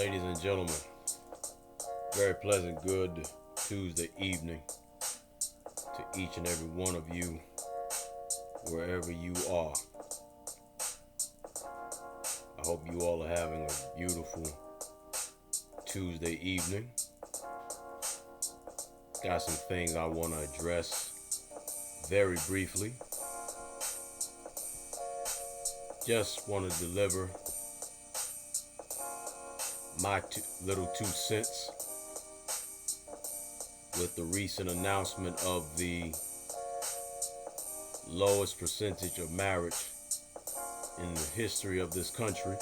Ladies and gentlemen, very pleasant, good Tuesday evening to each and every one of you, wherever you are. I hope you all are having a beautiful Tuesday evening. Got some things I want to address very briefly. Just want to deliver my little 2 cents with the recent announcement of the lowest percentage of marriage in the history of this country,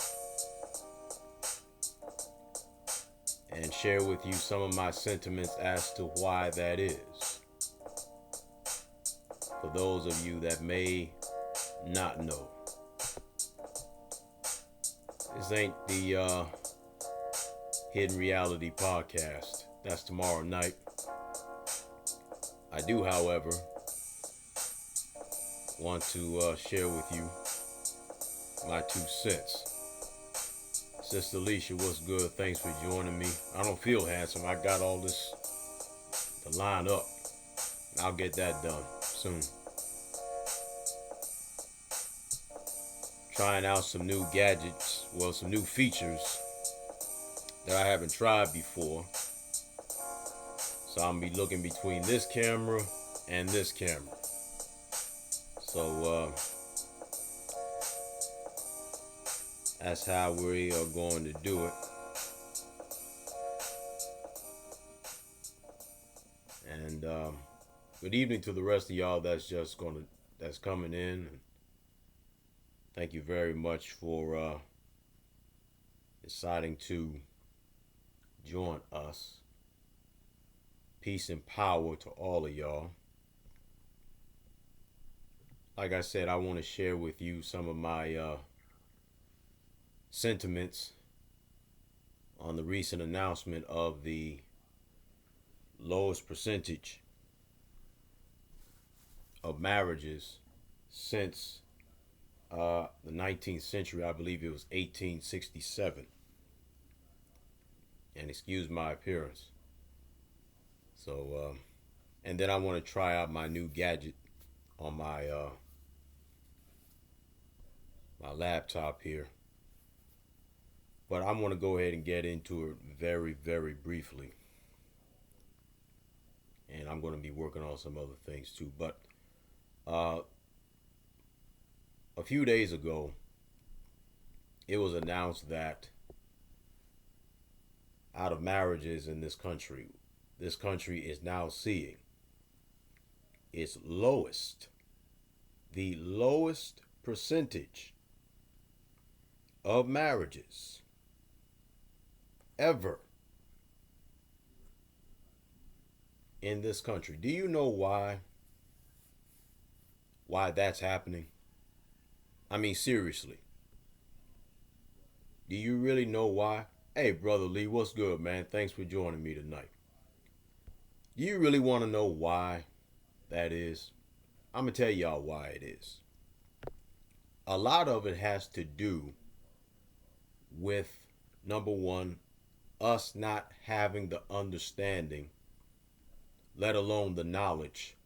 and share with you some of my sentiments as to why that is, for those of you that may not know. This ain't the Hidden Reality podcast. That's tomorrow night. I do, however, want to share with you my 2 cents. Sister Alicia, what's good? Thanks for joining me. I don't feel handsome. I got all this to line up. I'll get that done soon. Trying out some new gadgets, some new features that I haven't tried before. So I'm gonna be looking between this camera and this camera. So that's how we are going to do it. And good evening to the rest of y'all that's coming in. And thank you very much for deciding to join us. Peace and power to all of y'all. Like I said, I want to share with you some of my sentiments on the recent announcement of the lowest percentage of marriages since the 19th century. I believe it was 1867. And excuse my appearance. So, and then I want to try out my new gadget on my my laptop here. But I'm going to go ahead and get into it very, very briefly. And I'm going to be working on some other things too. But a few days ago, it was announced that out of marriages in this country is now seeing its the lowest percentage of marriages ever in this country. Do you know why that's happening? I mean, seriously. Do you really know why? Hey, Brother Lee, what's good, man? Thanks for joining me tonight. Do you really want to know why that is? I'm going to tell y'all why it is. A lot of it has to do with, number one, us not having the understanding, let alone the knowledge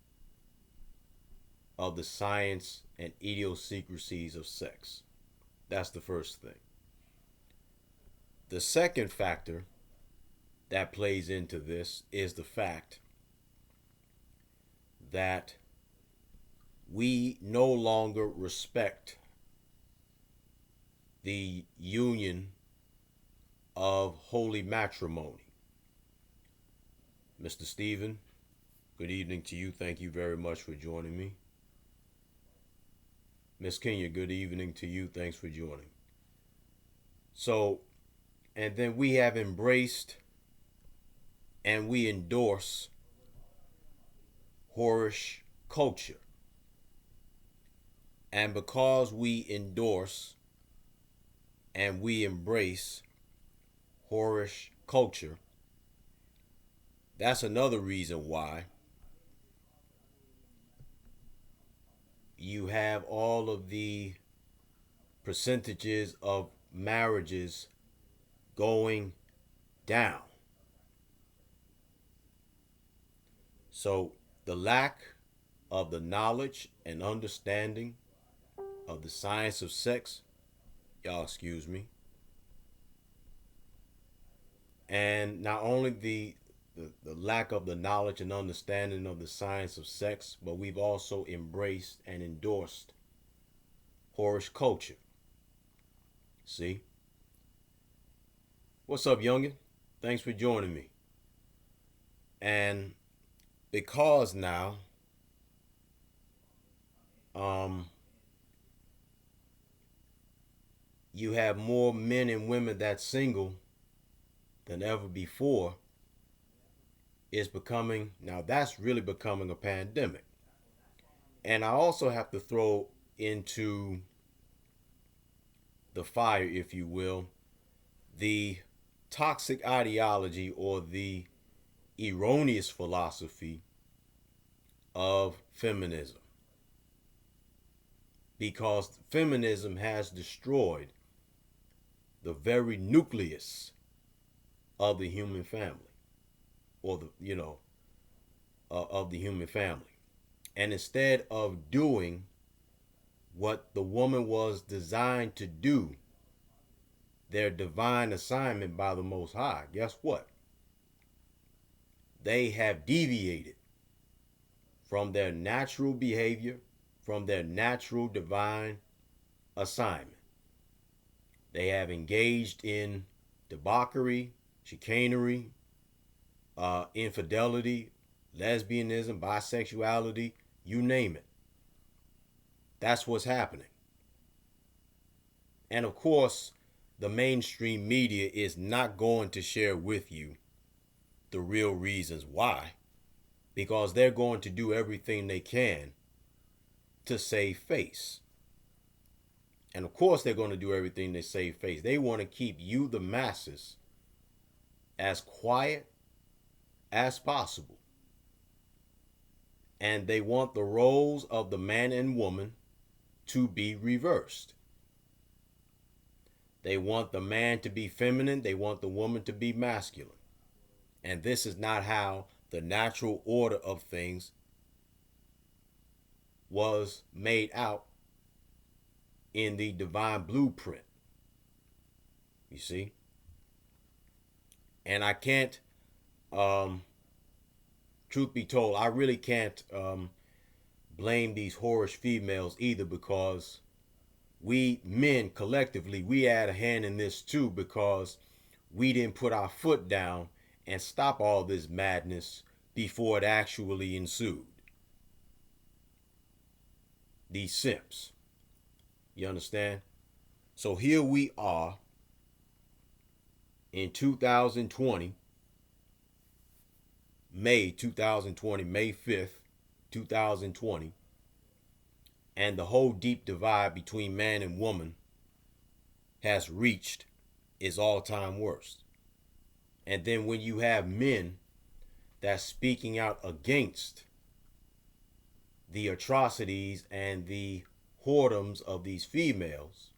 of the science and idiosyncrasies of sex. That's the first thing. The second factor that plays into this is the fact that we no longer respect the union of holy matrimony. Mr. Stephen, good evening to you. Thank you very much for joining me. Miss Kenya, good evening to you. Thanks for joining. So, and then we have embraced and we endorse whorish culture. And because we endorse and we embrace whorish culture, that's another reason why you have all of the percentages of marriages going down. So the lack of the knowledge and understanding of the science of sex, y'all excuse me, and not only the lack of the knowledge and understanding of the science of sex, but we've also embraced and endorsed whorish culture. See? What's up, youngin? Thanks for joining me. And because now, you have more men and women that's single than ever before, it's becoming, now that's really becoming a pandemic. And I also have to throw into the fire, if you will, the toxic ideology or the erroneous philosophy of feminism. Because feminism has destroyed the very nucleus of the human family, or of the human family. And instead of doing what the woman was designed to do, their divine assignment by the Most High, guess what? They have deviated from their natural behavior, from their natural divine assignment. They have engaged in debauchery, chicanery, infidelity, lesbianism, bisexuality, you name it. That's what's happening. And of course, the mainstream media is not going to share with you the real reasons why, because they're going to do everything they can to save face. And of course, they're going to do everything to save face. They want to keep you, the masses, as quiet as possible. And they want the roles of the man and woman to be reversed. They want the man to be feminine. They want the woman to be masculine. And this is not how the natural order of things was made out in the divine blueprint. You see? And I can't, truth be told, I really can't blame these whorish females either, because we men collectively, we had a hand in this too, because we didn't put our foot down and stop all this madness before it actually ensued. These simps. You understand? So here we are in 2020, May 2020, May 5th, 2020, and the whole deep divide between man and woman has reached its all-time worst. And then when you have men that's speaking out against the atrocities and the whoredoms of these females,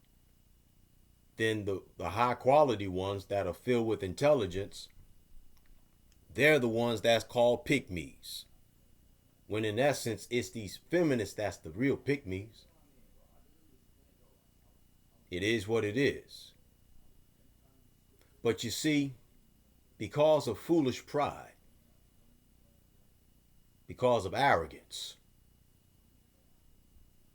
then the high quality ones that are filled with intelligence, they're the ones that's called pick-me's. When in essence, it's these feminists that's the real pick-me's. It is what it is. But you see, because of foolish pride, because of arrogance,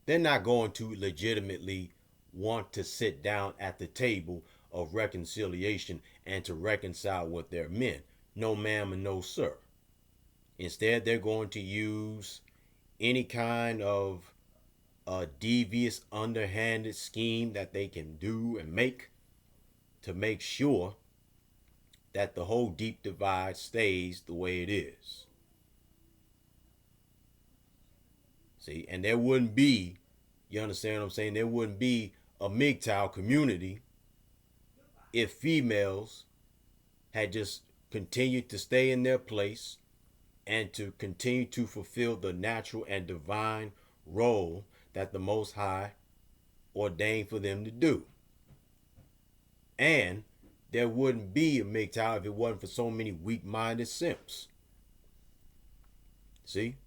they're not going to legitimately want to sit down at the table of reconciliation and to reconcile with their men. No ma'am and no sir. Instead, they're going to use any kind of devious, underhanded scheme that they can do and make to make sure that the whole deep divide stays the way it is. See, and there wouldn't be, you understand what I'm saying? There wouldn't be a MGTOW community if females had just continued to stay in their place and to continue to fulfill the natural and divine role that the Most High ordained for them to do. And There wouldn't be a MGTOW if it wasn't for so many weak-minded simps. See?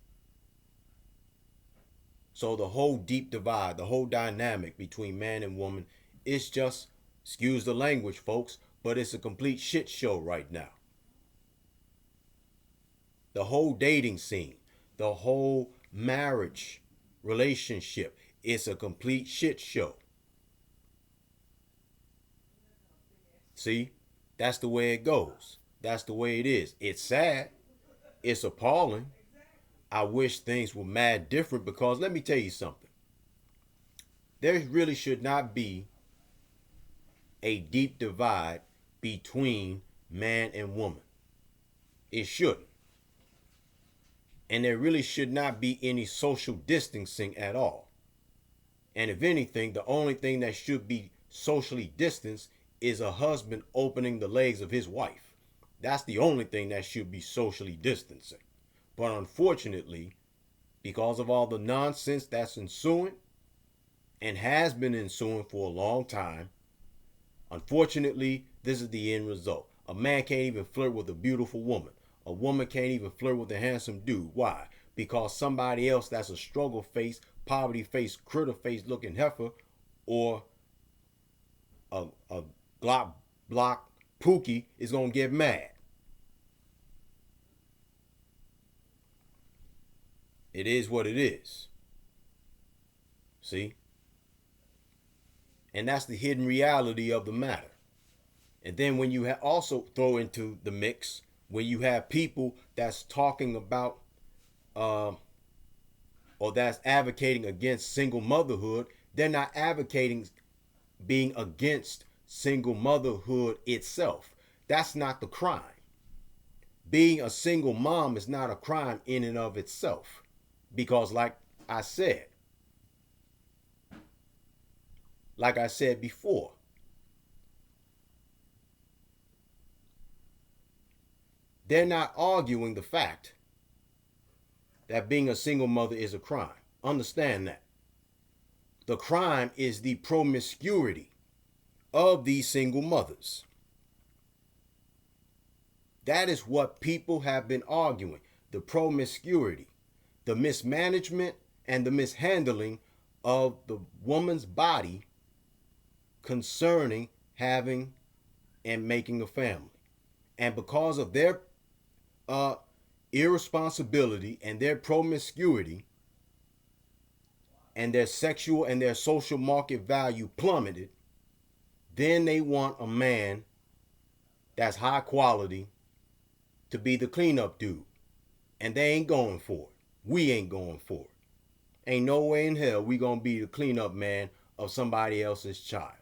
So the whole deep divide, the whole dynamic between man and woman, it's just, excuse the language, folks, but it's a complete shit show right now. The whole dating scene, the whole marriage relationship, it's a complete shit show. See, that's the way it goes. That's the way it is. It's sad. It's appalling. I wish things were mad different, because let me tell you something. There really should not be a deep divide between man and woman. It shouldn't. And there really should not be any social distancing at all. And if anything, the only thing that should be socially distanced is a husband opening the legs of his wife. That's the only thing that should be socially distancing. But unfortunately, because of all the nonsense that's ensuing and has been ensuing for a long time, unfortunately, this is the end result. A man can't even flirt with a beautiful woman. A woman can't even flirt with a handsome dude. Why? Because somebody else that's a struggle face, poverty face, critter face looking heifer, or a block pookie is going to get mad. It is what it is. See? And that's the hidden reality of the matter. And then when you also throw into the mix, when you have people that's talking about or that's advocating against single motherhood, they're not advocating being against single motherhood itself. That's not the crime. Being a single mom is not a crime in and of itself. Because like I said before, they're not arguing the fact that being a single mother is a crime. Understand that. The crime is the promiscuity of these single mothers. That is what people have been arguing. The promiscuity, the mismanagement, and the mishandling of the woman's body concerning having and making a family. And because of their irresponsibility and their promiscuity and their sexual and their social market value plummeted, then they want a man that's high quality to be the cleanup dude. And they ain't going for it. We ain't going for it. Ain't no way in hell we gonna be the cleanup man of somebody else's child.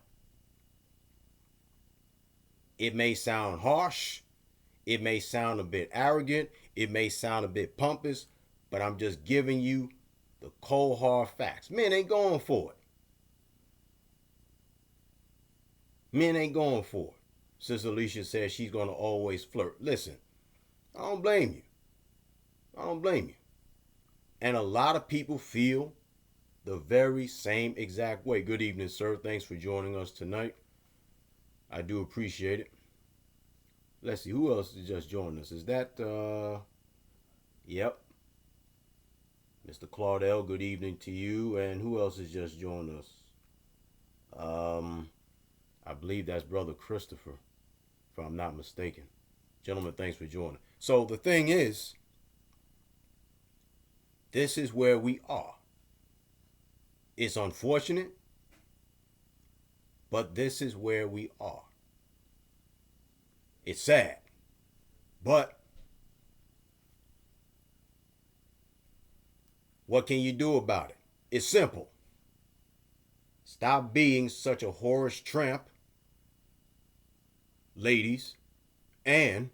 It may sound harsh. It may sound a bit arrogant. It may sound a bit pompous, but I'm just giving you the cold hard facts. Men ain't going for it. Men ain't going for it. Sister Alicia says she's going to always flirt. Listen, I don't blame you. I don't blame you. And a lot of people feel the very same exact way. Good evening, sir. Thanks for joining us tonight. I do appreciate it. Let's see, who else has just joined us? Is that, yep. Mr. Claudel, good evening to you. And who else has just joined us? I believe that's Brother Christopher, if I'm not mistaken. Gentlemen, thanks for joining. So the thing is, this is where we are. It's unfortunate, but this is where we are. It's sad, but what can you do about it? It's simple. Stop being such a whorish tramp, ladies, and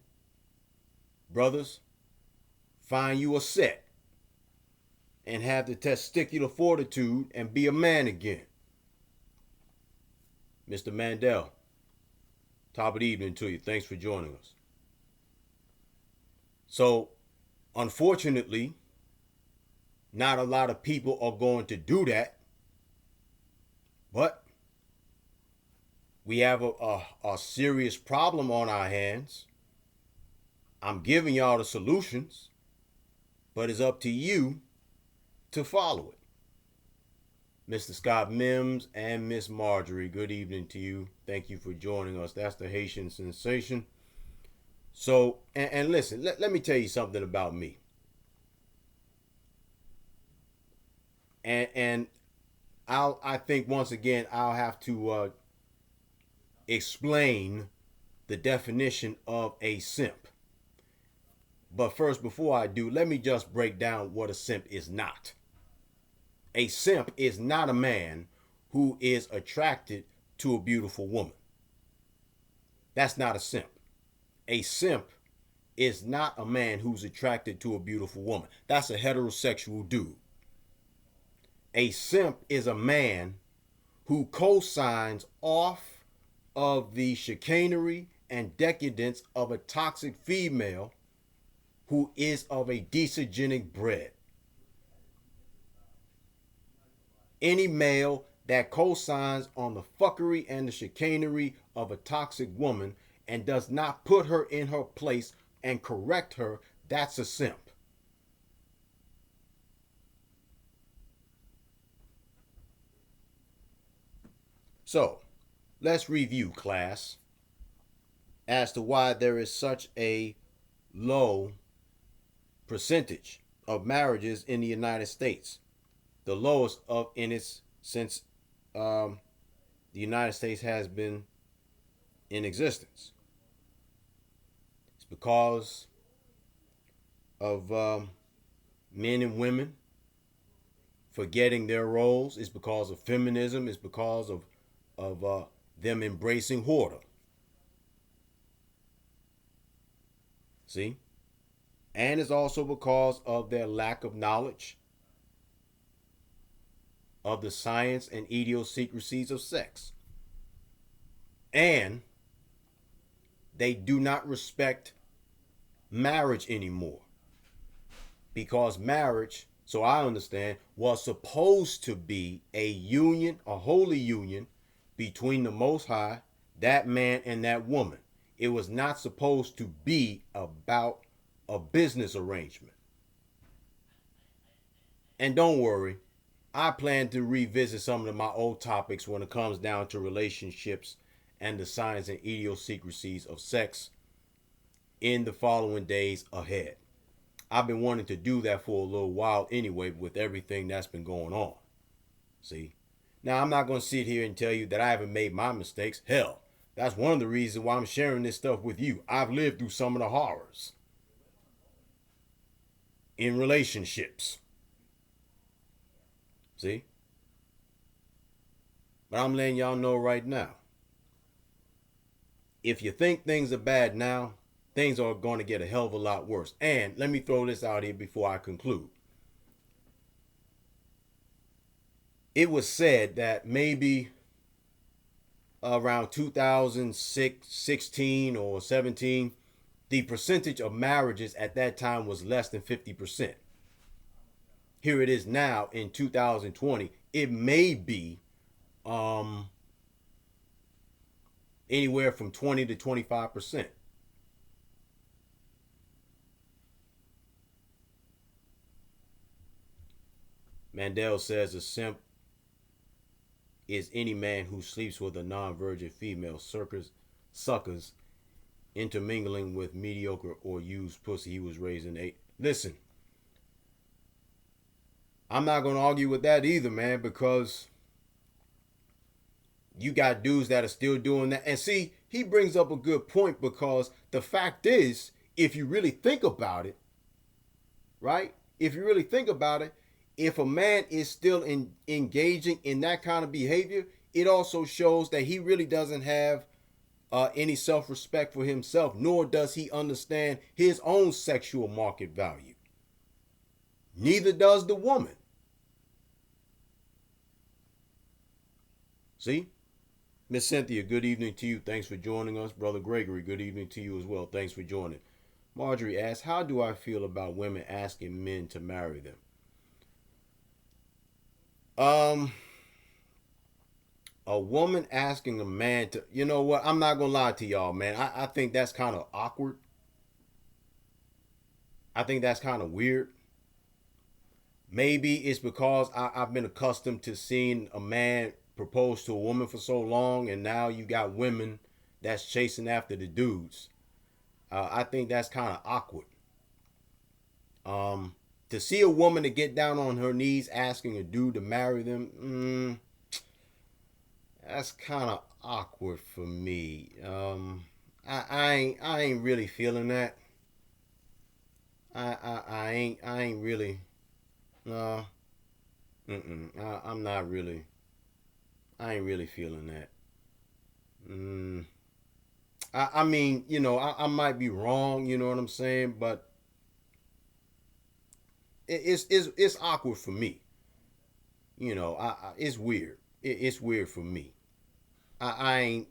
brothers, find you a set and have the testicular fortitude and be a man again. Mr. Mandel, top of the evening to you. Thanks for joining us. So, unfortunately, not a lot of people are going to do that. But We have a serious problem on our hands. I'm giving y'all the solutions, but it's up to you to follow it. Mr. Scott Mims and Miss Marjorie, good evening to you. Thank you for joining us. That's the Haitian Sensation. So, and listen, let me tell you something about me. And I think once again I'll have to explain the definition of a simp. But first, before I do, let me just break down what a simp is not. A simp is not a man who is attracted to a beautiful woman. That's not a simp. A simp is not a man who's attracted to a beautiful woman. That's a heterosexual dude. A simp is a man who co-signs off of the chicanery and decadence of a toxic female who is of a desogenic bred. Any male that co-signs on the fuckery and the chicanery of a toxic woman and does not put her in her place and correct her, that's a simp. So, let's review, class, as to why there is such a low percentage of marriages in the United States. The lowest of in its since the United States has been in existence. It's because of men and women forgetting their roles. It's because of feminism. It's because of them embracing whoredom. See? And it's also because of their lack of knowledge of the science and idiosyncrasies of sex. And they do not respect marriage anymore. Because marriage, so I understand, was supposed to be a union, a holy union between the Most High, that man, and that woman. It was not supposed to be about a business arrangement. And don't worry, I plan to revisit some of my old topics when it comes down to relationships and the science and idiosyncrasies of sex in the following days ahead. I've been wanting to do that for a little while anyway with everything that's been going on. See? Now, I'm not going to sit here and tell you that I haven't made my mistakes. Hell, that's one of the reasons why I'm sharing this stuff with you. I've lived through some of the horrors in relationships. See? But I'm letting y'all know right now. If you think things are bad now, things are going to get a hell of a lot worse. And let me throw this out here before I conclude. It was said that maybe around 2016 or 17, the percentage of marriages at that time was less than 50%. Here it is now in 2020. It may be anywhere from 20 to 25%. Mandel says a simp is any man who sleeps with a non-virgin female, suckers intermingling with mediocre or used pussy he was raised in. Listen, I'm not going to argue with that either, man, because you got dudes that are still doing that. And see, he brings up a good point, because the fact is, if you really think about it, right? If you really think about it, if a man is still engaging in that kind of behavior, it also shows that he really doesn't have any self-respect for himself, nor does he understand his own sexual market value. Neither does the woman. See? Miss Cynthia, good evening to you. Thanks for joining us. Brother Gregory, good evening to you as well. Thanks for joining. Marjorie asks, how do I feel about women asking men to marry them? A woman asking a man to, you know what? I'm not gonna lie to y'all, man. I think that's kind of awkward. I think that's kind of weird. Maybe it's because I've been accustomed to seeing a man propose to a woman for so long, and now you got women that's chasing after the dudes. I think that's kind of awkward. To see a woman to get down on her knees asking a dude to marry them, that's kind of awkward for me. I ain't really feeling that. I ain't really. No. I'm not really. I ain't really feeling that. Mm, I mean, I might be wrong. You know what I'm saying? But it's awkward for me. It's weird. It's weird for me. I ain't.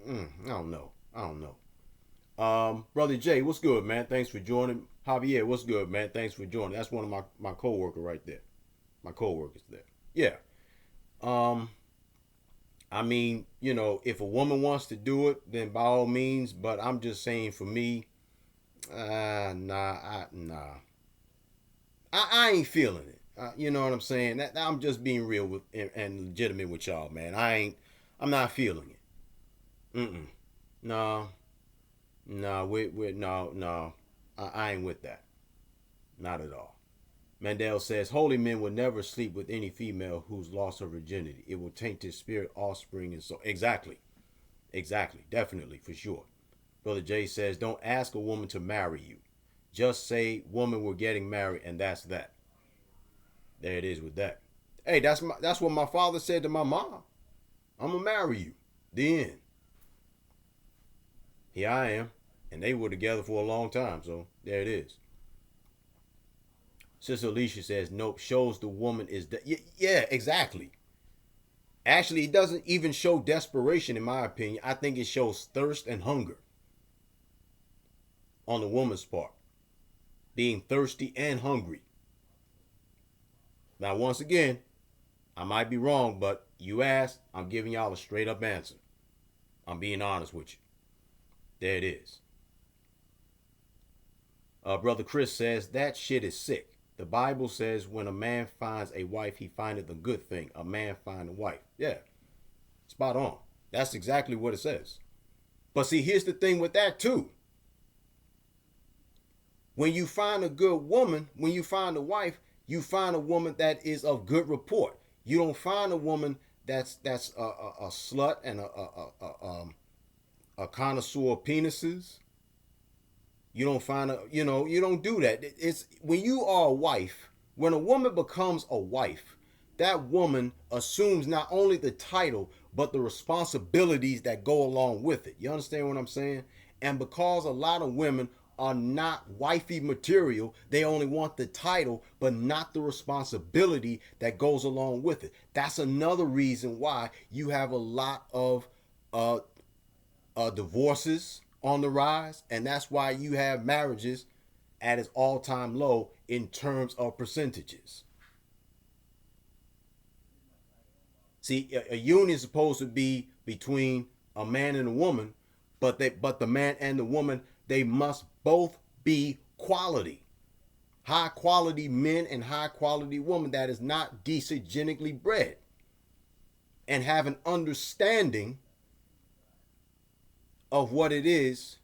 I don't know. I don't know. Brother Jay, what's good, man? Thanks for joining. Javier, what's good, man? Thanks for joining. That's one of my coworker right there. My coworkers there. Yeah. Um, I mean, if a woman wants to do it, then by all means. But I'm just saying, for me, nah. I ain't feeling it. You know what I'm saying? I'm just being real with and legitimate with y'all, man. I'm not feeling it. Mm-mm. No, no, no. I ain't with that. Not at all. Mandel says, holy men will never sleep with any female who's lost her virginity. It will taint his spirit, offspring, and so. Exactly. Exactly. Definitely, for sure. Brother Jay says, don't ask a woman to marry you. Just say, woman, we're getting married, and that's that. There it is with that. Hey, that's what my father said to my mom. I'm gonna marry you. The end. Here I am. And they were together for a long time, so there it is. Sister Alicia says, nope, shows the woman is yeah, exactly. Actually, it doesn't even show desperation, in my opinion. I think it shows thirst and hunger on the woman's part. Being thirsty and hungry. Now, once again, I might be wrong, but you asked, I'm giving y'all a straight up answer. I'm being honest with you. There it is. Brother Chris says, that shit is sick. The Bible says when a man finds a wife, he findeth a good thing. A man find a wife. Yeah, spot on. That's exactly what it says. But see, here's the thing with that too. When you find a good woman, when you find a wife, you find a woman that is of good report. You don't find a woman that's a slut and a connoisseur of penises. You don't find you don't do that. It's when you are a wife, when a woman becomes a wife, that woman assumes not only the title, but the responsibilities that go along with it. You understand what I'm saying? And because a lot of women are not wifey material, they only want the title, but not the responsibility that goes along with it. That's another reason why you have a lot of divorces on the rise, and that's why you have marriages at its all-time low in terms of percentages. See, a union is supposed to be between a man and a woman, but the man and the woman, they must both be quality. High quality men and high quality women that is not desyggenically bred and have an understanding of what it is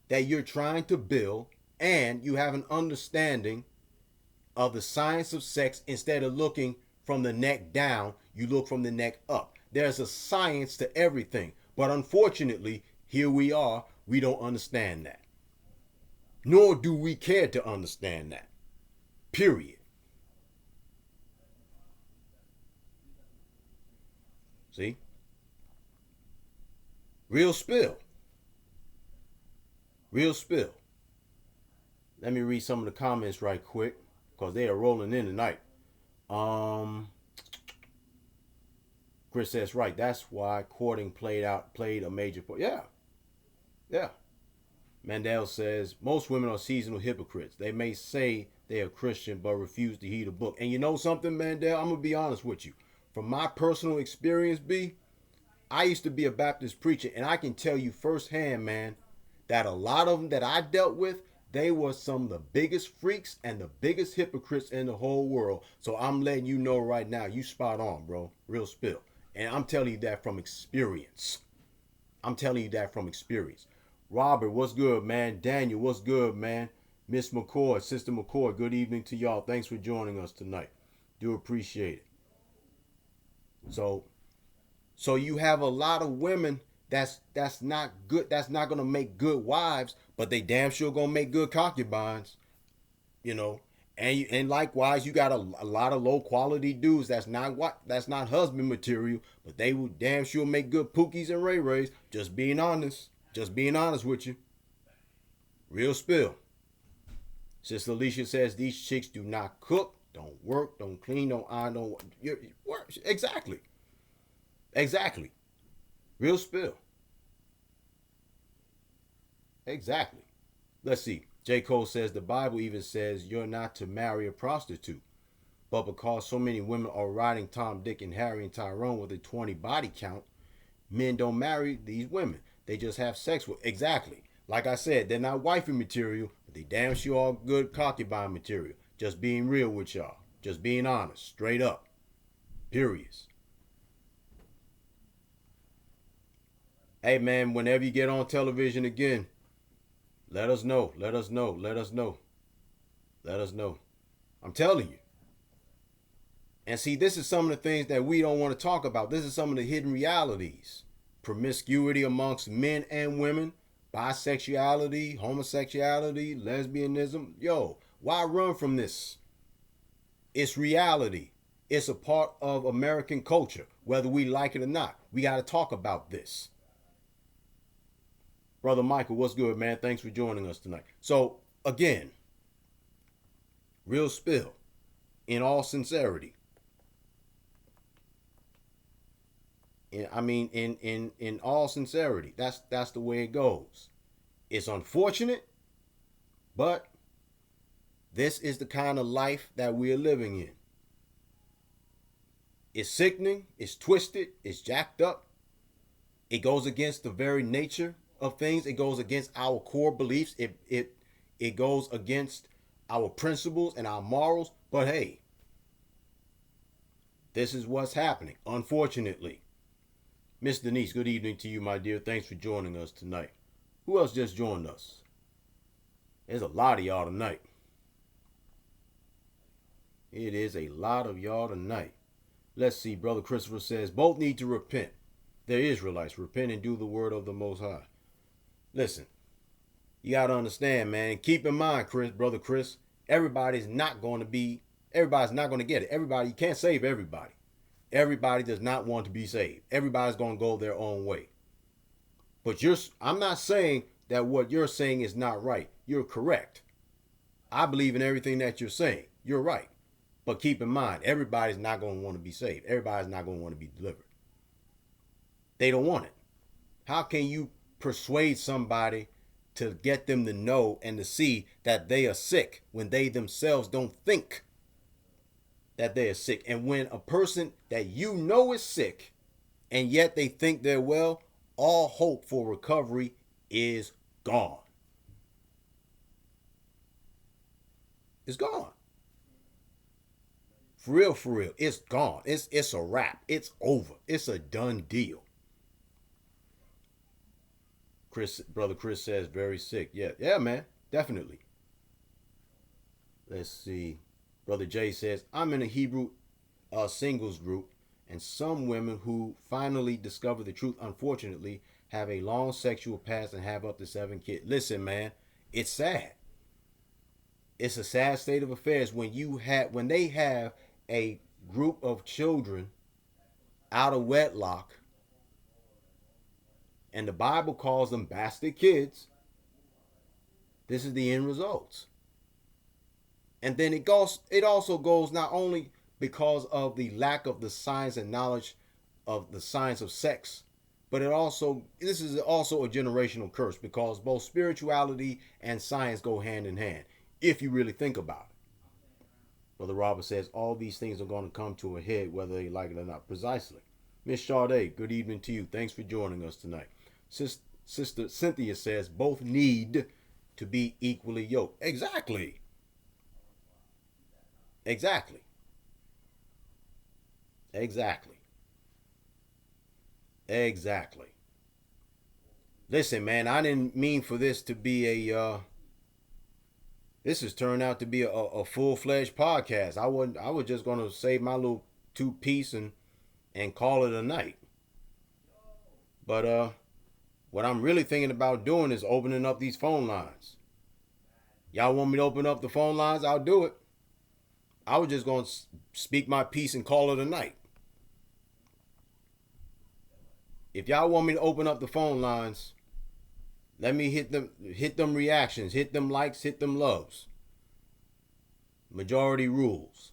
that you're trying to build, and you have an understanding of the science of sex. Instead of looking from the neck down, you look from the neck up. There's a science to everything, but unfortunately, here we are, we don't understand that. Nor do we care to understand that. Period. See? Real spill. Real spill. Let me read some of the comments right quick, because they are rolling in tonight. Chris says, right, that's why courting played a major part. Yeah. Yeah. Mandel says, most women are seasonal hypocrites. They may say they are Christian, but refuse to heed a book. And you know something, Mandel? I'm going to be honest with you. From my personal experience, B, I used to be a Baptist preacher, and I can tell you firsthand, man, that a lot of them that I dealt with, they were some of the biggest freaks and the biggest hypocrites in the whole world. So I'm letting you know right now, you spot on, bro. Real spill. And I'm telling you that from experience. I'm telling you that from experience. Robert, what's good, man? Daniel, what's good, man? Miss McCoy, Sister McCoy, good evening to y'all. Thanks for joining us tonight. Do appreciate it. So you have a lot of women that's not good, that's not gonna make good wives, but they damn sure gonna make good concubines, you know. And likewise, you got a lot of low quality dudes that's not husband material, but they would damn sure make good pookies and ray rays. Just being honest. Just being honest with you. Real spill. Sister Alicia says these chicks do not cook, don't work, don't clean, don't iron, don't work. Exactly. Exactly. Real spill. Exactly. Let's see. J. Cole says the Bible even says you're not to marry a prostitute. But because so many women are riding Tom, Dick, and Harry and Tyrone with a 20 body count, men don't marry these women. They just have sex with. Exactly. Like I said, they're not wifey material, but they damn sure are good concubine material. Just being real with y'all. Just being honest. Straight up. Periods. Hey man, whenever you get on television again, let us know. Let us know. Let us know. Let us know. I'm telling you. And see, this is some of the things that we don't want to talk about. This is some of the hidden realities. Promiscuity amongst men and women, bisexuality, homosexuality, lesbianism. Yo, why run from this? It's reality. It's a part of American culture, whether we like it or not. We got to talk about this. Brother Michael, what's good, man? Thanks for joining us tonight. So, again, real spill, in all sincerity. In all sincerity, that's the way it goes. It's unfortunate, but this is the kind of life that we're living in. It's sickening, it's twisted, it's jacked up. It goes against the very nature of things. It goes against our core beliefs. It goes against our principles and our morals. But hey, this is what's happening, unfortunately. Miss Denise, good evening to you, my dear. Thanks for joining us tonight. Who else just joined us? There's a lot of y'all tonight. It is a lot of y'all tonight. Let's see. Brother Christopher says both need to repent. They're Israelites. Repent and do the word of the Most High. Listen, you got to understand, man. Keep in mind, Brother Chris, everybody's not going to get it. You can't save everybody. Everybody does not want to be saved. Everybody's going to go their own way. But I'm not saying that what you're saying is not right. You're correct. I believe in everything that you're saying. You're right. But keep in mind, everybody's not going to want to be saved. Everybody's not going to want to be delivered. They don't want it. How can you persuade somebody to get them to know and to see that they are sick when they themselves don't think that they are sick? And when a person that you know is sick and yet they think they're well, all hope for recovery is gone. It's gone. For real, it's gone. It's a wrap. It's over. It's a done deal. Brother Chris says very sick. Yeah, man, definitely. Let's see. Brother Jay says I'm in a Hebrew singles group, and some women who finally discover the truth, unfortunately, have a long sexual past and have up to 7 kids. Listen, man, it's sad. It's a sad state of affairs when they have a group of children out of wedlock, and the Bible calls them bastard kids. This is the end results. And then it also goes not only because of the lack of the science and knowledge of the science of sex, but this is also a generational curse, because both spirituality and science go hand in hand, if you really think about it. Brother Robert says all these things are going to come to a head whether they like it or not. Precisely. Miss Sade, good evening to you. Thanks for joining us tonight. Sister Cynthia says both need to be equally yoked. Exactly. Exactly. Exactly. Exactly. Listen, man, I didn't mean for this to be this has turned out to be a full fledged podcast. I was just gonna say my little two piece and call it a night. But what I'm really thinking about doing is opening up these phone lines. Y'all want me to open up the phone lines? I'll do it. I was just gonna speak my piece and call it a night. If y'all want me to open up the phone lines, let me hit them reactions, hit them likes, hit them loves. Majority rules.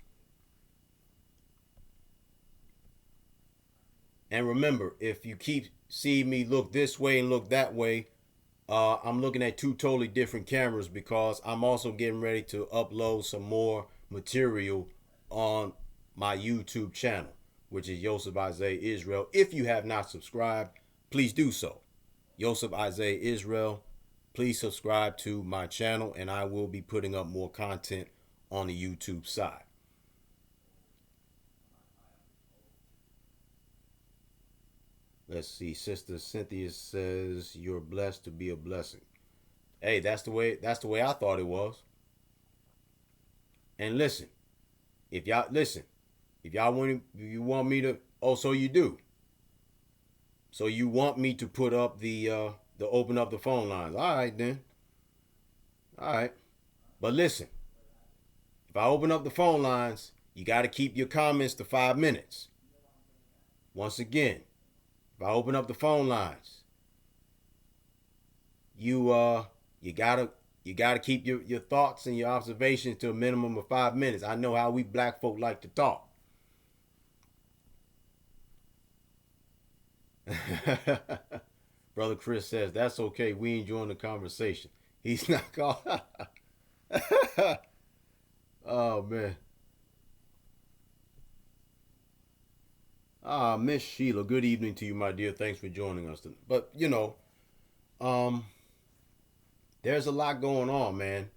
And remember, if you keep seeing me look this way and look that way, I'm looking at two totally different cameras because I'm also getting ready to upload some more material on my YouTube channel, which is Yosef Isaiah Israel. If you have not subscribed, please do so. Yosef Isaiah Israel, please subscribe to my channel and I will be putting up more content on the YouTube side. Let's see. Sister Cynthia says you're blessed to be a blessing. Hey, that's the way I thought it was. And listen, if y'all you want me to, oh, so you do. So you want me to put up the open up the phone lines. All right then. All right. But listen, if I open up the phone lines, you got to keep your comments to 5 minutes. Once again, if I open up the phone lines, you gotta keep your thoughts and your observations to a minimum of 5 minutes. I know how we black folk like to talk. Brother Chris says that's okay. We enjoying the conversation. He's not called. Oh man. Miss Sheila, good evening to you, my dear. Thanks for joining us. But um, there's a lot going on, man.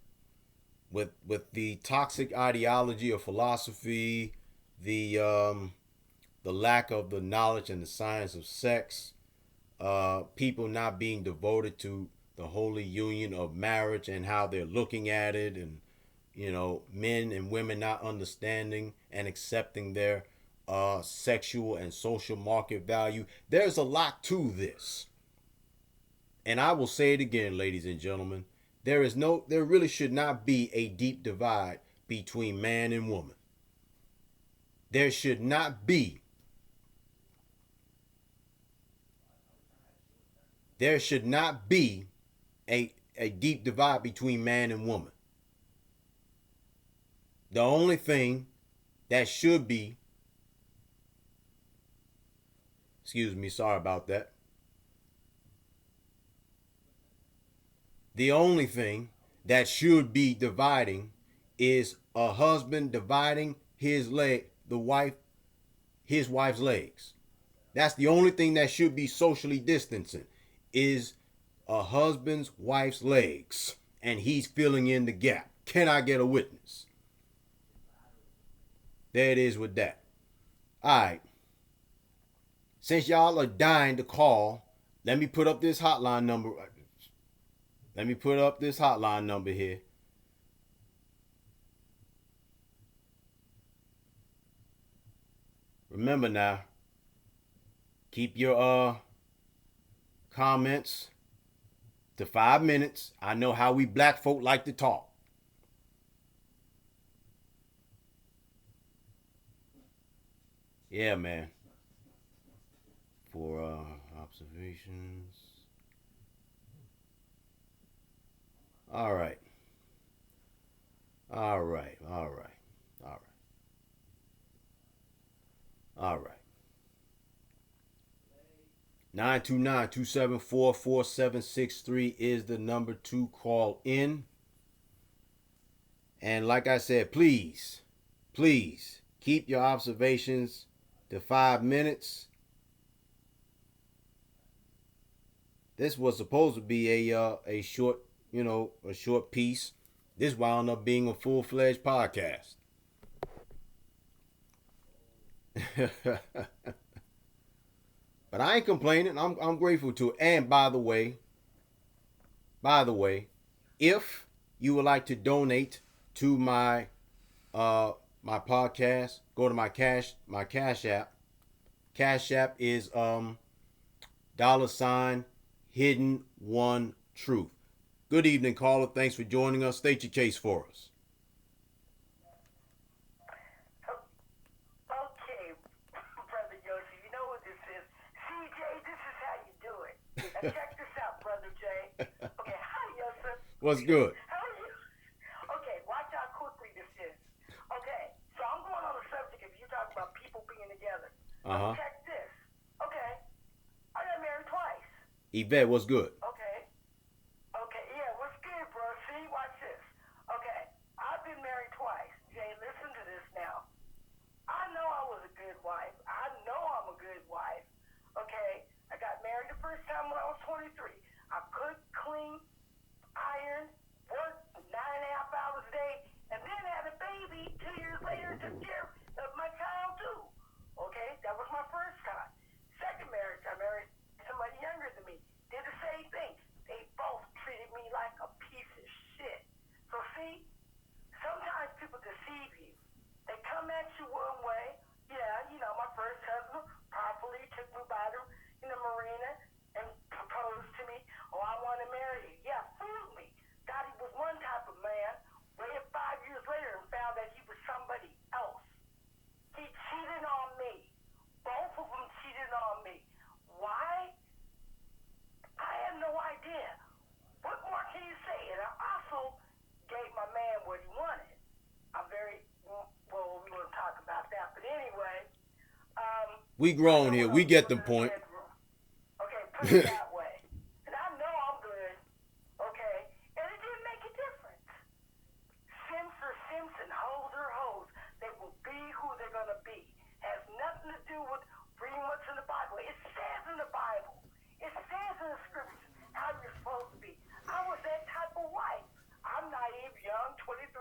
With the toxic ideology of philosophy, the lack of the knowledge and the science of sex, people not being devoted to the holy union of marriage and how they're looking at it, and men and women not understanding and accepting their sexual and social market value. There's a lot to this. And I will say it again, ladies and gentlemen. There really should not be a deep divide between man and woman. There should not be. There should not be a deep divide between man and woman. The only thing that should be, excuse me, sorry about that. The only thing that should be dividing is a husband dividing his wife's legs. That's the only thing that should be socially distancing is a husband's wife's legs, and he's filling in the gap. Can I get a witness? There it is with that. All right. Since y'all are dying to call, let me put up this hotline number. Let me put up this hotline number here. Remember now, keep your comments to 5 minutes. I know how we black folk like to talk. Yeah, man. For observations. All right. All right. All right. All right. All right. 929-274-4763 is the number to call in. And like I said, please keep your observations to 5 minutes. This was supposed to be a short, a short piece. This wound up being a full fledged podcast. But I ain't complaining. I'm grateful to it. And by the way, if you would like to donate to my podcast, go to my cash app. Cash app is $ hidden one truth. Good evening, caller. Thanks for joining us. State your case for us. Okay, Brother Yosef, you know what this is. CJ, this is how you do it. Now check this out, Brother Jay. Okay, hi, Yosef. What's good? How are you? Okay, watch how quickly this is. Okay, so I'm going on the subject if you talk about people being together. Uh huh. Check this. Okay, I got married twice. Yvette, what's good? Okay. Okay, yeah, what's good, bro? See, watch this. Okay, I've been married twice. Jay, listen to this now. I know I was a good wife. I know I'm a good wife. Okay? I got married the first time when I was 23. I cooked, cleaned, ironed, worked 9.5 hours a day, and then had a baby 2 years later and took care of my child too. Okay? That was my first time. Second marriage, I married somebody younger than me. Did the same thing. They both treated me like a piece of shit. So see, sometimes people deceive you. They come at you one way. Yeah, my first husband properly took me by the marina and proposed to me. Oh, I want to marry you. Yeah, fooled me. Thought he was one type of man. Waited 5 years later and found that he was somebody else. He cheated on me. Both of them cheated on me. Why? I have no idea. What more can you say? And I also gave my man what he wanted. I'm very, well, we won't talk about that. But anyway, We grown here. We get the point. Okay, put it that way. And I know I'm good. Okay? And it didn't make a difference. Simps are simps and hoes are hoes. They will be who they're going to be. Has nothing to do with reading what's in the Bible. It says in the Bible. It says in the scriptures how you're supposed to be. I was that type of wife. I'm naive, young, 23.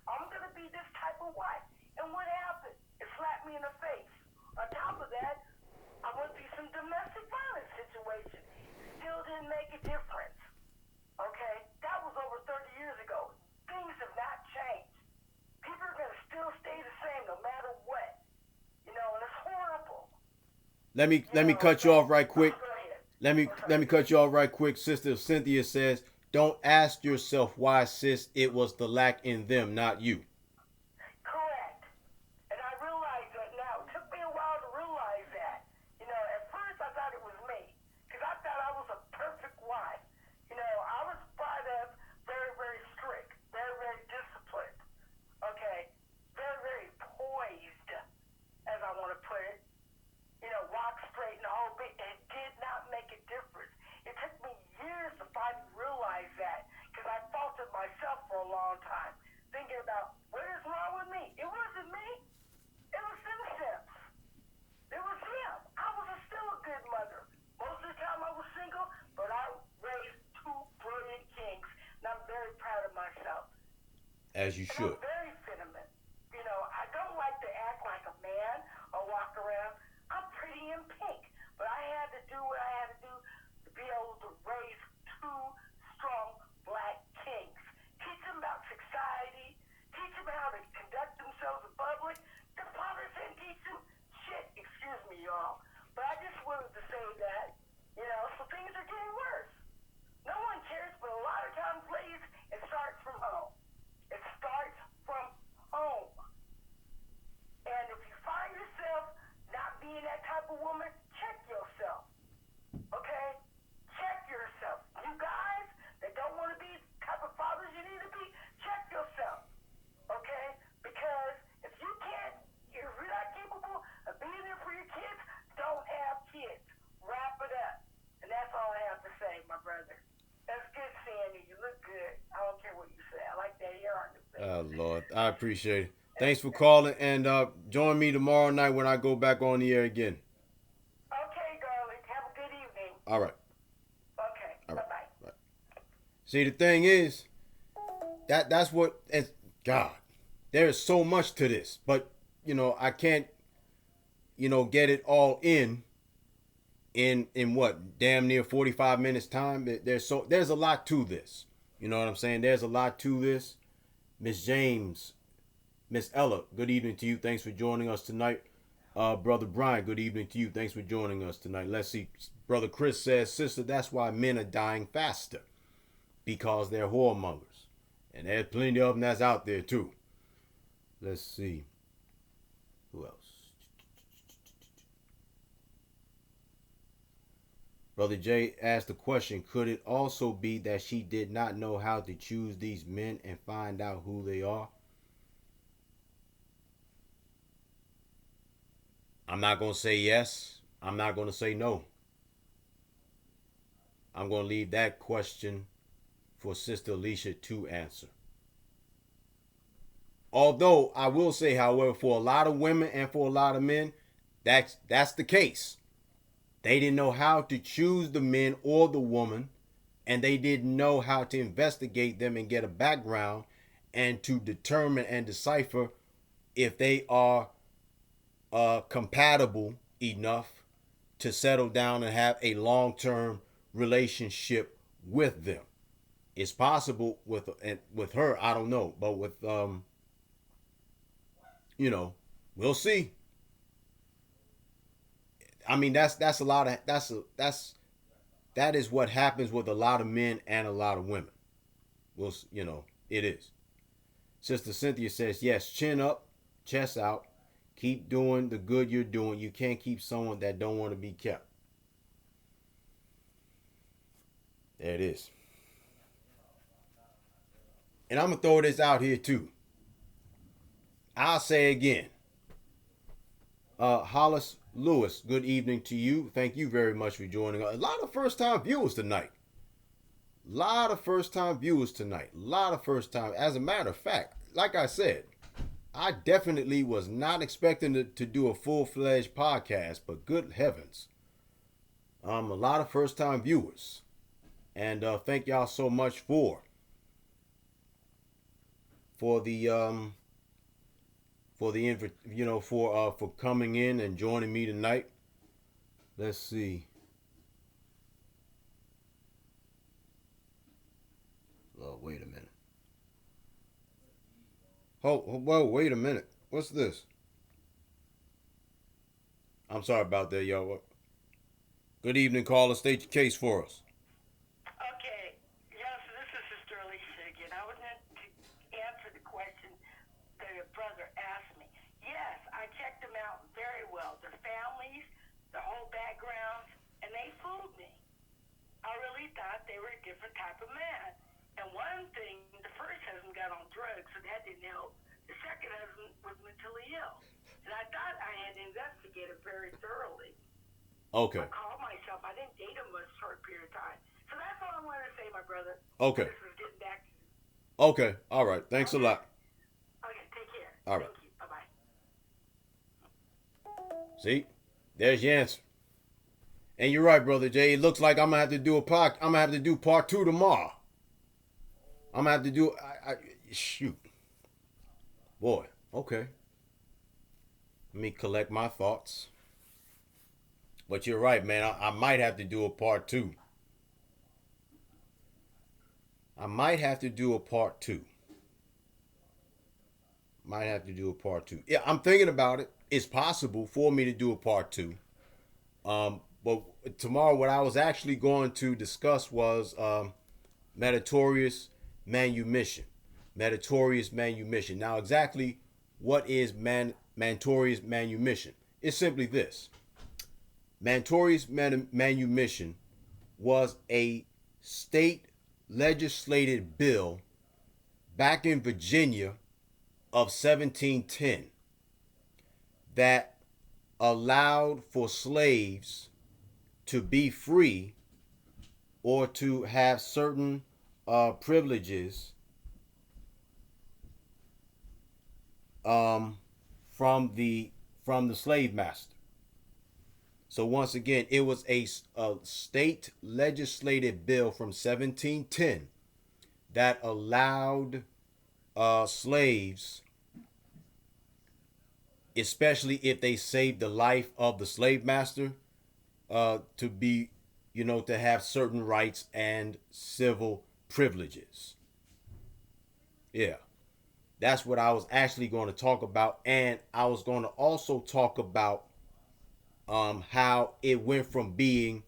I'm going to be this type of wife. And what happened? It slapped me in the face. On top of that, I went through some domestic violence situations. Still didn't make a difference. Okay? That was over 30 years ago. Things have not changed. People are going to still stay the same no matter what. And it's horrible. Let me cut you off right quick. Let me cut you off right quick. Sister Cynthia says, "Don't ask yourself why, sis. It was the lack in them, not you." Correct. And I realize that now. It took me a while to realize that. At first I thought it was me. Because I thought I was a perfect wife. I was brought up very, very strict. Very, very disciplined. Okay? Very, very poised, as I want to put it. Walk straight and the whole bit. It did not make a difference. It took me years to finally realize that. Because I faulted myself for a long time. Thinking about, what is wrong with me? It wasn't me. It was them steps. It was him. I was still a good mother. Most of the time I was single, but I raised two brilliant kings. And I'm very proud of myself. As you should. And I'm very sentimental. I don't like to act like a man or walk around. I'm pretty in pink. But I had to do what I had to do to be able to raise two strong black kings. Teach them about society. Teach them how to conduct themselves in public. The fathers didn't teach them shit. Excuse me, y'all. But I just wanted to say that, so things are getting worse. No one cares, but a lot of times, ladies, it starts from home. It starts from home. And if you find yourself not being that type of woman, check yourself. Okay? Check yourself. You guys that don't want to be the type of fathers you need to be, check yourself. Okay? Because if you're not capable of being there for your kids, don't have kids. Wrap it up. And that's all I have to say, my brother. That's good seeing you. You look good. I don't care what you say. I like that hair on your face. Oh Lord, I appreciate it. Thanks for calling, and join me tomorrow night when I go back on the air again. Okay, darling. Have a good evening. All right. Okay. See, the thing is, that's what, it's, God, there is so much to this, but, I can't, get it all in what, damn near 45 minutes time. There's a lot to this. You know what I'm saying? There's a lot to this. Miss James, Miss Ella, good evening to you. Thanks for joining us tonight. Brother Brian, good evening to you. Thanks for joining us tonight. Let's see. Brother Chris says, sister, that's why men are dying faster. Because they're whoremongers. And there's plenty of them that's out there too. Let's see. Who else? Brother Jay asked the question, could it also be that she did not know how to choose these men and find out who they are? I'm not going to say yes. I'm not going to say no. I'm going to leave that question for Sister Alicia to answer. Although I will say, however, for a lot of women and for a lot of men, that's the case. They didn't know how to choose the men or the woman, and they didn't know how to investigate them and get a background and to determine and decipher if they are compatible enough to settle down and have a long-term relationship with them. It's possible with her, I don't know, but with we'll see. I mean, that is what happens with a lot of men and a lot of women. It is. Sister Cynthia says, yes, chin up, chest out, keep doing the good you're doing. You can't keep someone that don't want to be kept. There it is. And I'm going to throw this out here too. I'll say again. Hollis Lewis, good evening to you. Thank you very much for joining us. A lot of first-time viewers tonight. A lot of first-time. As a matter of fact, like I said, I definitely was not expecting to do a full-fledged podcast, but good heavens. A lot of first-time viewers. And thank y'all so much for coming in and joining me tonight. Let's see. Oh, wait a minute. Whoa, wait a minute. What's this? I'm sorry about that, y'all. Good evening, caller. State your case for us. Okay. Yes, this is Sister Alicia again. I was meant to answer the question that your brother asked me. Yes, I checked them out very well. Their families, their whole backgrounds, and they fooled me. I really thought they were a different type of man. And one thing, the first husband got on drugs, so that didn't help. The second husband was mentally ill. And I thought I had investigated very thoroughly. Okay. I called myself. I didn't date him a short period of time. So that's all I wanted to say, my brother. Okay. This was getting back to you. Okay. All right. Thanks a lot. Okay, take care. All right. Thank you. Bye-bye. See? There's your answer. And you're right, Brother Jay. It looks like I'm going to have to do I'm going to have to do part 2 tomorrow. I'm going to have to do... shoot. Boy. Okay. Let me collect my thoughts. But you're right, man. I might have to do a part 2. Yeah, I'm thinking about it. It's possible for me to do a part 2. But tomorrow, what I was actually going to discuss was meritorious manumission. Now, exactly what is meritorious manumission? It's simply this. Meritorious manumission was a state legislated bill back in Virginia of 1710 that allowed for slaves to be free or to have certain privileges from the slave master. So once again, it was a state legislated bill from 1710 that allowed slaves, especially if they saved the life of the slave master, to be, to have certain rights and civil privileges. Yeah, that's what I was actually going to talk about. And I was going to also talk about how it went from being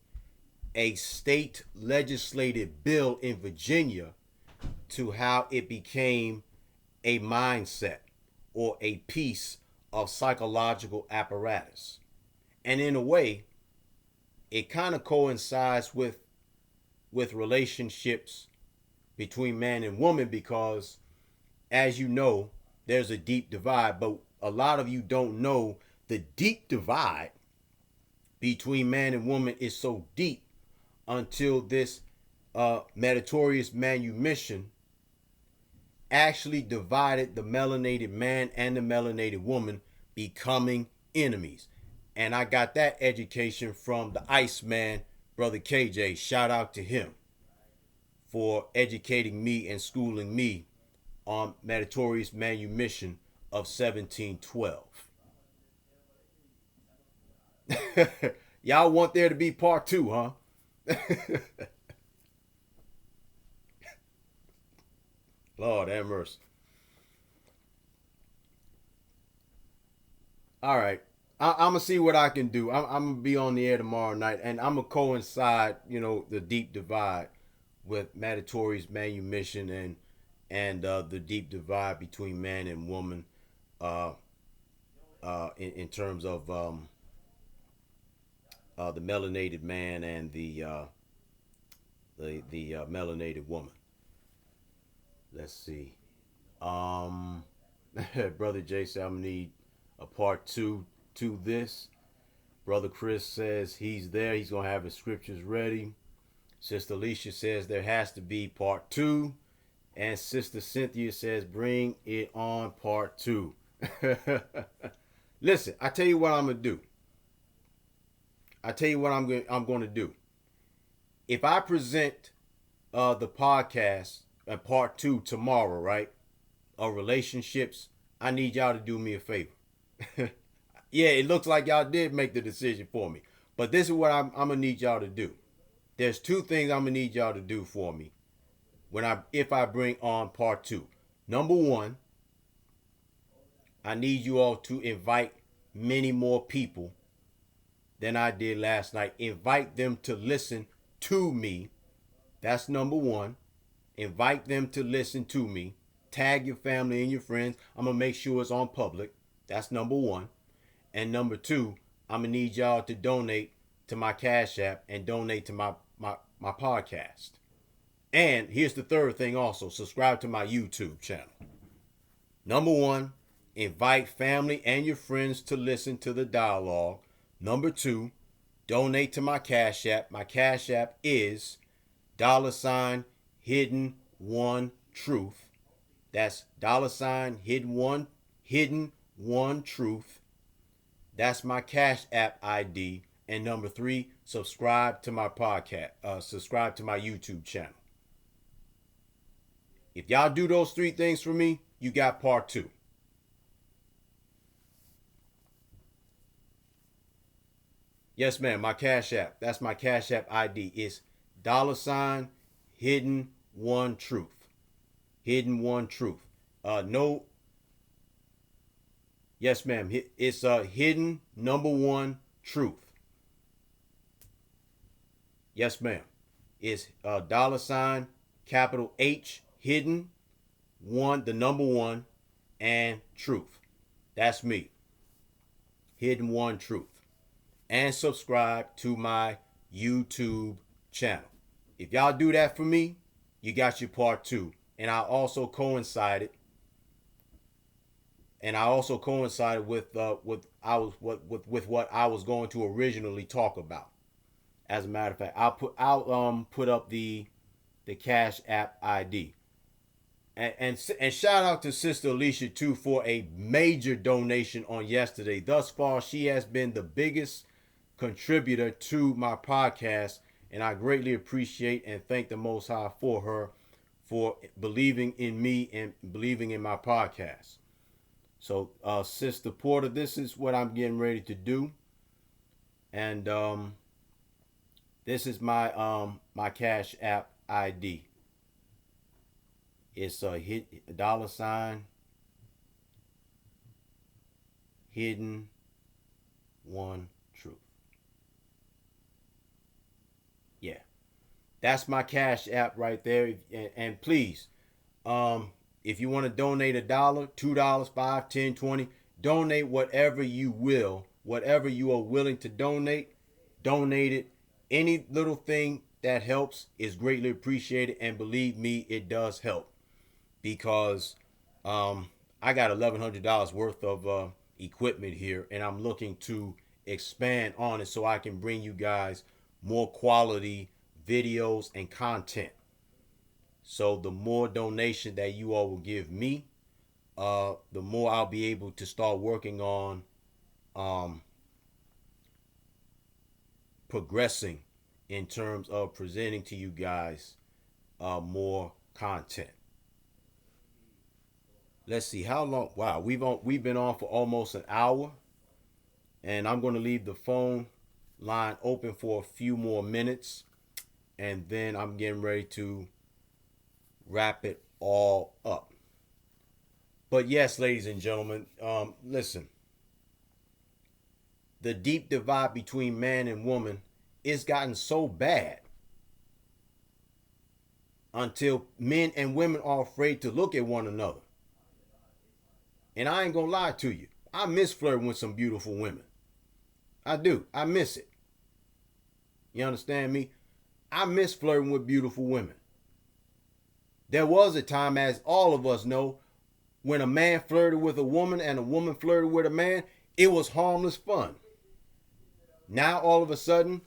a state legislative bill in Virginia to how it became a mindset or a piece of psychological apparatus. And in a way, it kind of coincides with relationships between man and woman because, as you know, there's a deep divide, but a lot of you don't know the deep divide between man and woman is so deep until this meritorious manumission actually divided the melanated man and the melanated woman, becoming enemies. And I got that education from the Iceman, Brother KJ. Shout out to him for educating me and schooling me on meritorious manumission of 1712. Y'all want there to be part two, huh? Lord have mercy. All right. I'm going to see what I can do. I'm going to be on the air tomorrow night, and I'm going to coincide, the deep divide with Mandatory's manumission and the deep divide between man and woman in terms of the melanated man and the melanated woman. Let's see. Brother Jay said I'm gonna need a part two to this. Brother Chris says he's there. He's gonna have his scriptures ready. Sister Alicia says there has to be part two. And Sister Cynthia says bring it on part two. Listen, I tell you what I'm gonna do. I'm going to do. If I present the podcast and part two tomorrow, right, of relationships, I need y'all to do me a favor. Yeah, it looks like y'all did make the decision for me, but this is what I'm gonna need y'all to do. There's two things I'm gonna need y'all to do for me if I bring on part two. Number one, I need you all to invite many more people than I did last night. Invite them to listen to me. That's number one. Invite them to listen to me. Tag your family and your friends. I'm going to make sure it's on public. That's number one. And number two, I'm going to need y'all to donate to my Cash App and donate to my podcast. And here's the third thing also. Subscribe to my YouTube channel. Number one, invite family and your friends to listen to the dialogue. Number two, donate to my Cash App. My Cash App is $hidden one truth. That's hidden one truth. That's my Cash App ID. And number three, subscribe to my podcast. Subscribe to my YouTube channel. If y'all do those three things for me, you got part two. Yes, ma'am. My Cash App. That's my Cash App ID. It's $hidden one truth. Hidden one truth. No. Yes, ma'am. It's hidden number one truth. Yes, ma'am. It's capital H hidden one, the number one, and truth. That's me. Hidden one truth. And subscribe to my YouTube channel. If y'all do that for me, you got your part two. And I also coincided with what I was going to originally talk about. As a matter of fact, I'll put up the Cash App ID. And shout out to Sister Alicia too for a major donation on yesterday. Thus far, she has been the biggest contributor to my podcast, and I greatly appreciate and thank the Most High for her for believing in me and believing in my podcast. So, Sister Porter, this is what I'm getting ready to do, and this is my Cash App ID. It's a dollar sign hidden one truth. Yeah, that's my Cash App right there. And please, if you want to donate $1, $2, 5, 10, 20, donate whatever you will, whatever you are willing to donate, donate it. Any little thing that helps is greatly appreciated, and believe me, it does help because I got $1,100 worth of equipment here, and I'm looking to expand on it so I can bring you guys more quality videos and content. So the more donation that you all will give me, the more I'll be able to start working on progressing in terms of presenting to you guys more content. Let's see how long. Wow, we've been on for almost an hour, and I'm going to leave the phone line open for a few more minutes, and then I'm getting ready to wrap it all up. But yes, ladies and gentlemen, listen. The deep divide between man and woman is gotten so bad until men and women are afraid to look at one another. And I ain't gonna lie to you, I miss flirting with some beautiful women. I do. I miss it. You understand me? I miss flirting with beautiful women. There was a time, as all of us know, when a man flirted with a woman and a woman flirted with a man, it was harmless fun. Now all of a sudden,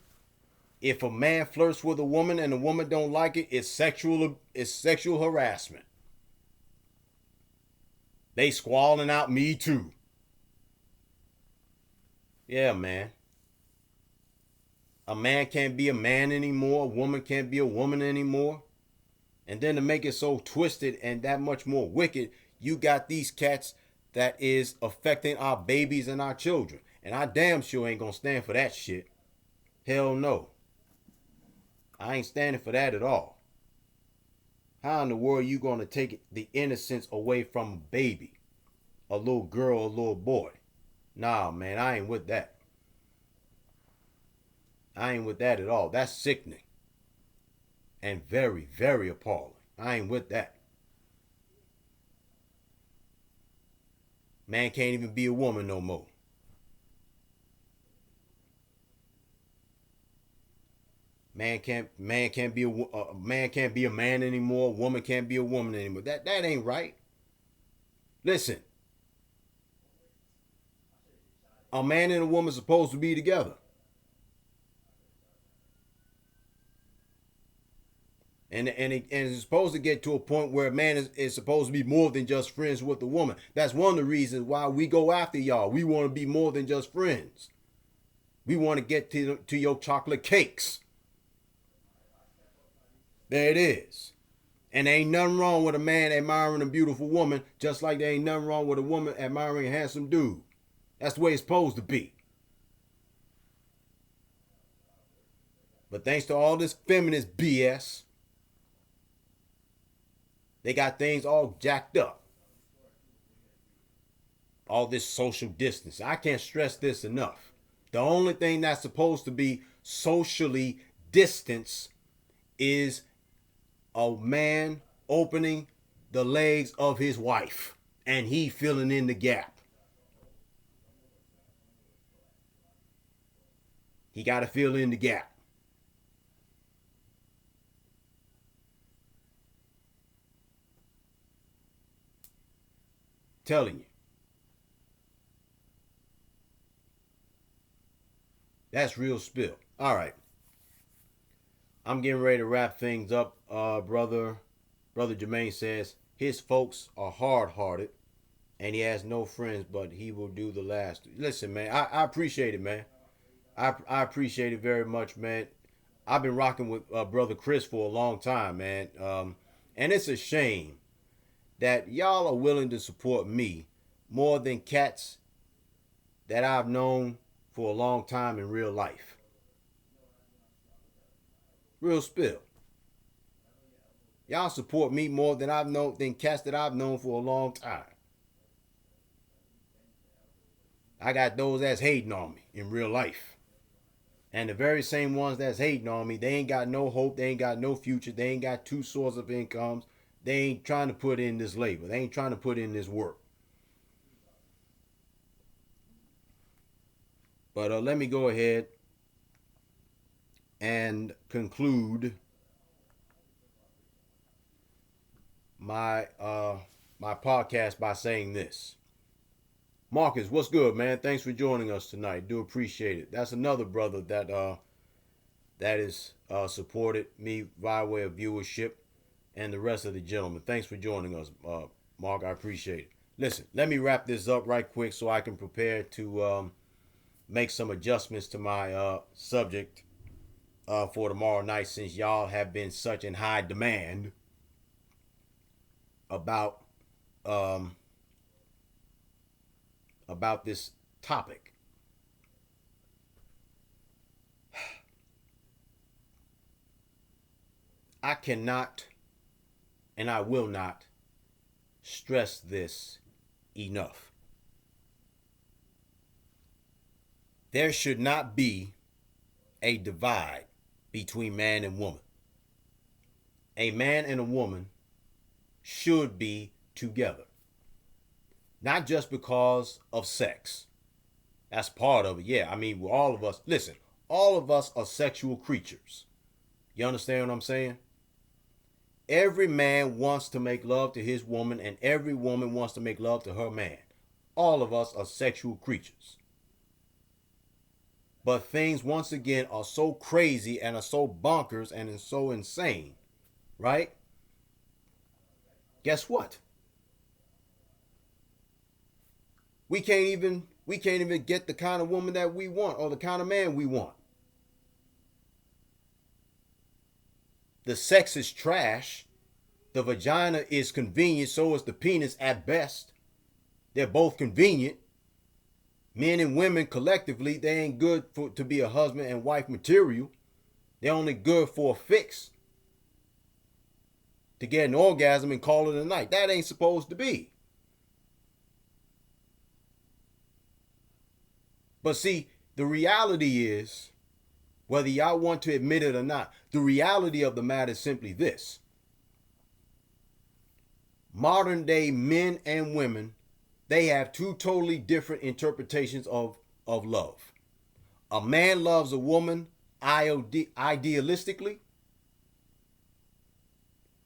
if a man flirts with a woman and a woman don't like it, it's sexual harassment. They squalling out me too. Yeah, man. A man can't be a man anymore. A woman can't be a woman anymore. And then to make it so twisted and that much more wicked, you got these cats that is affecting our babies and our children. And I damn sure ain't gonna stand for that shit. Hell no. I ain't standing for that at all. How in the world you gonna take the innocence away from a baby? A little girl, a little boy? Nah, man, I ain't with that. I ain't with that at all. That's sickening. And very, very appalling. I ain't with that. Man can't even be a woman no more. Man can't be a man can't be a man anymore. A woman can't be a woman anymore. That ain't right. Listen, a man and a woman are supposed to be together. And it's supposed to get to a point where a man is supposed to be more than just friends with a woman. That's one of the reasons why we go after y'all. We want to be more than just friends. We want to get to your chocolate cakes. There it is. And there ain't nothing wrong with a man admiring a beautiful woman, just like there ain't nothing wrong with a woman admiring a handsome dude. That's the way it's supposed to be. But thanks to all this feminist BS, they got things all jacked up. All this social distance. I can't stress this enough. The only thing that's supposed to be socially distanced is a man opening the legs of his wife and he filling in the gap. He got to fill in the gap. Telling you. That's real spill. All right. I'm getting ready to wrap things up. Brother Jermaine says his folks are hard-hearted and he has no friends, but he will do the last. Listen, man, I appreciate it, man. I appreciate it very much, man. I've been rocking with Brother Chris for a long time, man. And it's a shame that y'all are willing to support me more than cats that I've known for a long time in real life. Real spill. Y'all support me more than cats that I've known for a long time. I got those that's hating on me in real life. And the very same ones that's hating on me, they ain't got no hope, they ain't got no future, they ain't got two sources of incomes. They ain't trying to put in this labor. They ain't trying to put in this work. But let me go ahead and conclude my my podcast by saying this. Marcus, what's good, man? Thanks for joining us tonight. Do appreciate it. That's another brother that is supported me via way of viewership, and the rest of the gentlemen. Thanks for joining us, Mark. I appreciate it. Listen, let me wrap this up right quick so I can prepare to make some adjustments to my subject for tomorrow night, since y'all have been such in high demand about this topic. I cannot and I will not stress this enough. There should not be a divide between man and woman. A man and a woman should be together. Not just because of sex. That's part of it. Yeah, I mean, all of us, listen, all of us are sexual creatures. You understand what I'm saying? Every man wants to make love to his woman, and every woman wants to make love to her man. All of us are sexual creatures. But things, once again, are so crazy and are so bonkers and are so insane, right? Guess what? We can't even get the kind of woman that we want or the kind of man we want. The sex is trash. The vagina is convenient, so is the penis at best. They're both convenient. Men and women collectively, they ain't good to be a husband and wife material. They're only good for a fix. To get an orgasm and call it a night. That ain't supposed to be. But see, the reality is, whether y'all want to admit it or not, the reality of the matter is simply this. Modern day men and women, they have two totally different interpretations of love. A man loves a woman idealistically.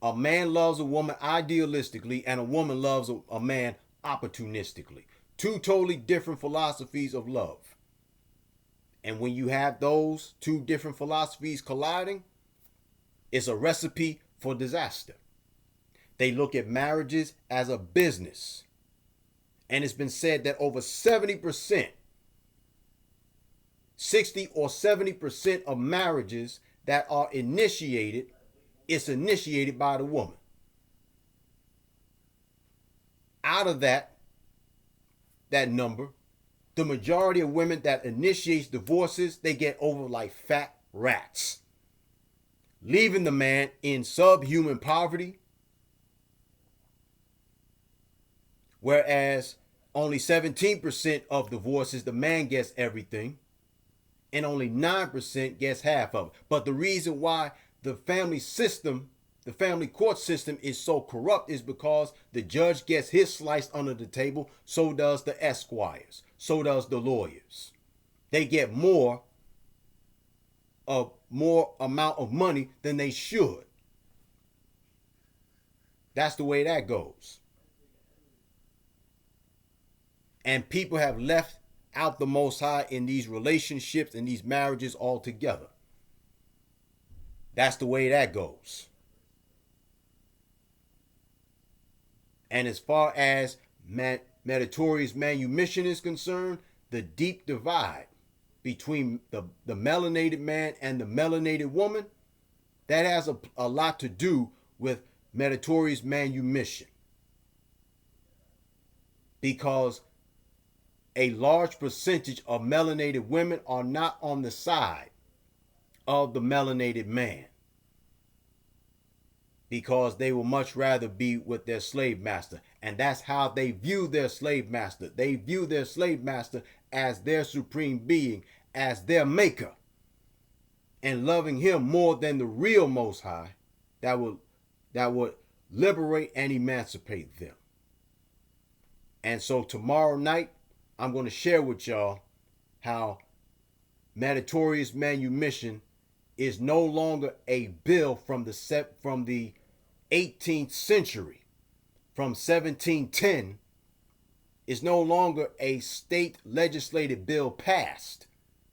A man loves a woman idealistically, and a woman loves a man opportunistically. Two totally different philosophies of love. And when you have those two different philosophies colliding, it's a recipe for disaster. They look at marriages as a business. And it's been said that over 70%, 60 or 70% of marriages that are initiated, it's initiated by the woman. Out of that number, the majority of women that initiates divorces, they get over like fat rats, leaving the man in subhuman poverty. Whereas only 17% of divorces, the man gets everything, and only 9% gets half of it. But the reason why the family court system is so corrupt is because the judge gets his slice under the table, so does the esquires, so does the lawyers. They get more amount of money than they should. That's the way that goes. And people have left out the Most High in these relationships and these marriages altogether. That's the way that goes. And as far as meritorious manumission is concerned, the deep divide between the melanated man and the melanated woman, that has a lot to do with meritorious manumission, because a large percentage of melanated women are not on the side of the melanated man, because they will much rather be with their slave master. And that's how they view their slave master. They view their slave master as their supreme being, as their maker, and loving him more than the real Most High that would liberate and emancipate them. And so tomorrow night, I'm going to share with y'all how meritorious manumission is no longer a bill from the 18th century, from 1710, is no longer a state legislative bill passed.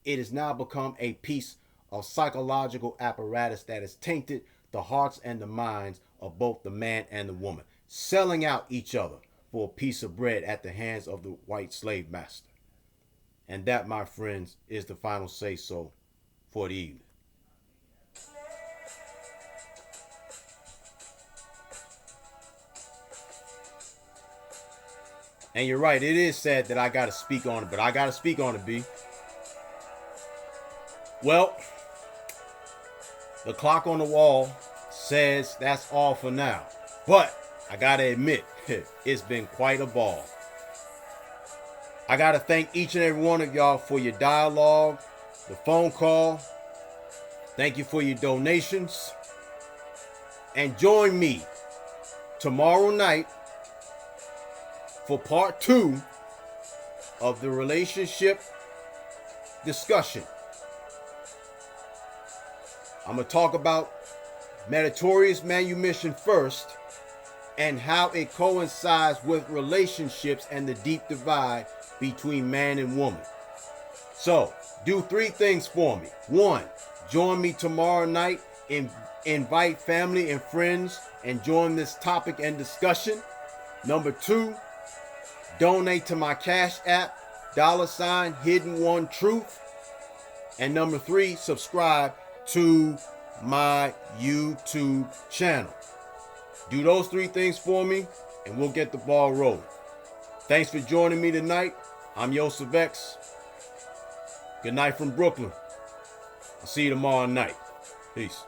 It has now become a piece of psychological apparatus that has tainted the hearts and the minds of both the man and the woman, selling out each other for a piece of bread at the hands of the white slave master. And that, my friends, is the final say-so for the evening. And you're right, it is sad that I gotta speak on it, but I gotta speak on it, B. Well, the clock on the wall says that's all for now. But I gotta admit, it's been quite a ball. I gotta thank each and every one of y'all for your dialogue, the phone call. Thank you for your donations. And join me tomorrow night for part 2 of the relationship discussion. I'm going to talk about meritorious manumission first, and how it coincides with relationships and the deep divide between man and woman. So, do 3 things for me. 1, join me tomorrow night, invite family and friends, and join this topic and discussion. Number 2, donate to my Cash App, $Hidden One Truth. And number 3, subscribe to my YouTube channel. Do those 3 things for me, and we'll get the ball rolling. Thanks for joining me tonight. I'm Yosef X. Good night from Brooklyn. I'll see you tomorrow night. Peace.